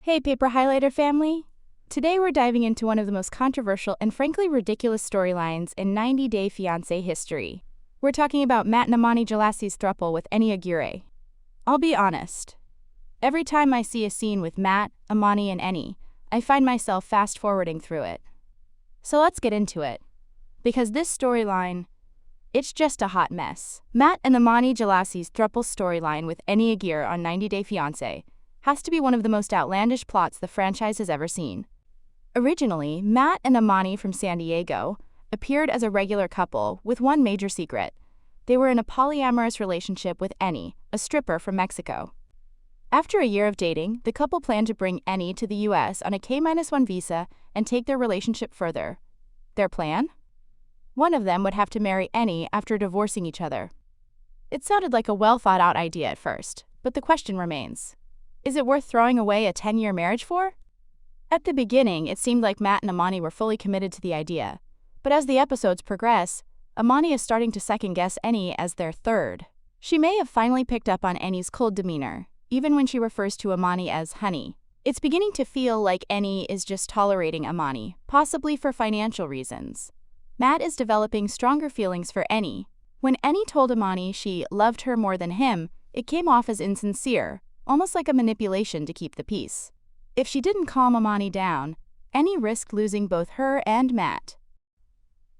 Hey, paper highlighter family! Today we're diving into one of the most controversial and frankly ridiculous storylines in 90 Day Fiancé history. We're talking about Matt and Amani Jalassi's throuple with Eni Aguirre. I'll be honest. Every time I see a scene with Matt, Amani, and Eni, I find myself fast-forwarding through it. So let's get into it. Because this storyline, it's just a hot mess. Matt and Amani Jalassi's throuple storyline with Eni Aguirre on 90 Day Fiancé has to be one of the most outlandish plots the franchise has ever seen. Originally, Matt and Amani from San Diego appeared as a regular couple with one major secret. They were in a polyamorous relationship with Eni, a stripper from Mexico. After a year of dating, the couple planned to bring Eni to the US on a K-1 visa and take their relationship further. Their plan? One of them would have to marry Eni after divorcing each other. It sounded like a well-thought-out idea at first, but the question remains. Is it worth throwing away a 10-year marriage for? At the beginning, it seemed like Matt and Amani were fully committed to the idea. But as the episodes progress, Amani is starting to second-guess Eni as their third. She may have finally picked up on Eni's cold demeanor, even when she refers to Amani as honey. It's beginning to feel like Eni is just tolerating Amani, possibly for financial reasons. Matt is developing stronger feelings for Eni. When Eni told Amani she loved her more than him, it came off as insincere, almost like a manipulation to keep the peace. If she didn't calm Amani down, Eni risked losing both her and Matt.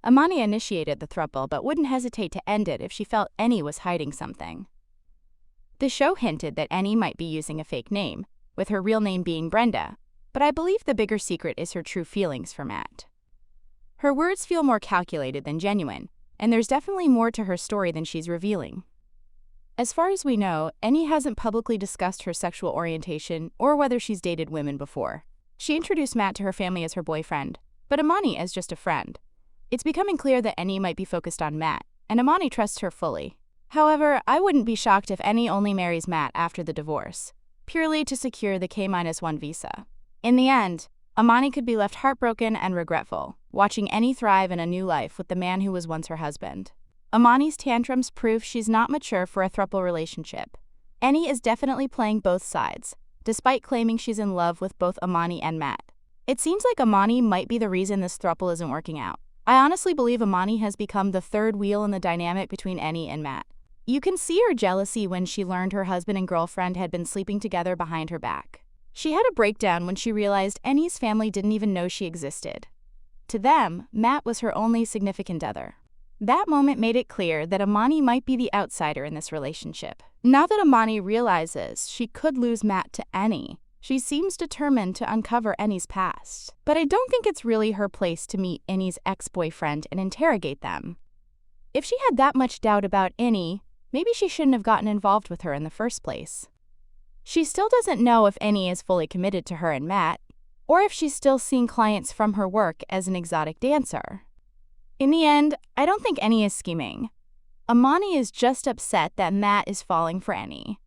Amani initiated the throuple but wouldn't hesitate to end it if she felt Eni was hiding something. The show hinted that Eni might be using a fake name, with her real name being Brenda, but I believe the bigger secret is her true feelings for Matt. Her words feel more calculated than genuine, and there's definitely more to her story than she's revealing. As far as we know, Eni hasn't publicly discussed her sexual orientation or whether she's dated women before. She introduced Matt to her family as her boyfriend, but Amani as just a friend. It's becoming clear that Eni might be focused on Matt, and Amani trusts her fully. However, I wouldn't be shocked if Eni only marries Matt after the divorce, purely to secure the K-1 visa. In the end, Amani could be left heartbroken and regretful, watching Eni thrive in a new life with the man who was once her husband. Amani's tantrums prove she's not mature for a throuple relationship. Eni is definitely playing both sides, despite claiming she's in love with both Amani and Matt. It seems like Amani might be the reason this throuple isn't working out. I honestly believe Amani has become the third wheel in the dynamic between Eni and Matt. You can see her jealousy when she learned her husband and girlfriend had been sleeping together behind her back. She had a breakdown when she realized Eni's family didn't even know she existed. To them, Matt was her only significant other. That moment made it clear that Amani might be the outsider in this relationship. Now that Amani realizes she could lose Matt to Eni, she seems determined to uncover Eni's past. But I don't think it's really her place to meet Eni's ex-boyfriend and interrogate them. If she had that much doubt about Eni, maybe she shouldn't have gotten involved with her in the first place. She still doesn't know if Eni is fully committed to her and Matt, or if she's still seeing clients from her work as an exotic dancer. In the end, I don't think Eni is scheming. Amani is just upset that Matt is falling for Eni.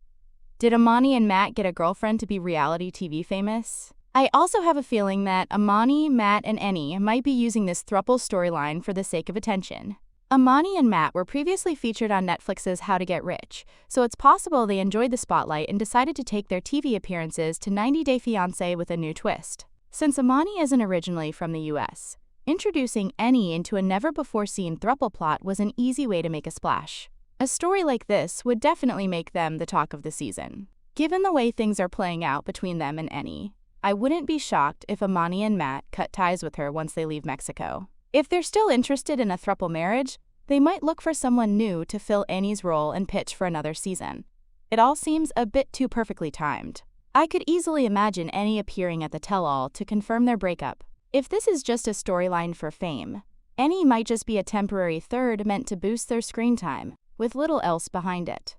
Did Amani and Matt get a girlfriend to be reality TV famous? I also have a feeling that Amani, Matt, and Eni might be using this throuple storyline for the sake of attention. Amani and Matt were previously featured on Netflix's How to Get Rich, so it's possible they enjoyed the spotlight and decided to take their TV appearances to 90 Day Fiancé with a new twist. Since Amani isn't originally from the US, introducing Eni into a never-before-seen throuple plot was an easy way to make a splash. A story like this would definitely make them the talk of the season. Given the way things are playing out between them and Eni, I wouldn't be shocked if Amani and Matt cut ties with her once they leave Mexico. If they're still interested in a throuple marriage, they might look for someone new to fill Eni's role and pitch for another season. It all seems a bit too perfectly timed. I could easily imagine Eni appearing at the tell-all to confirm their breakup. If this is just a storyline for fame, Eni might just be a temporary third meant to boost their screen time, with little else behind it.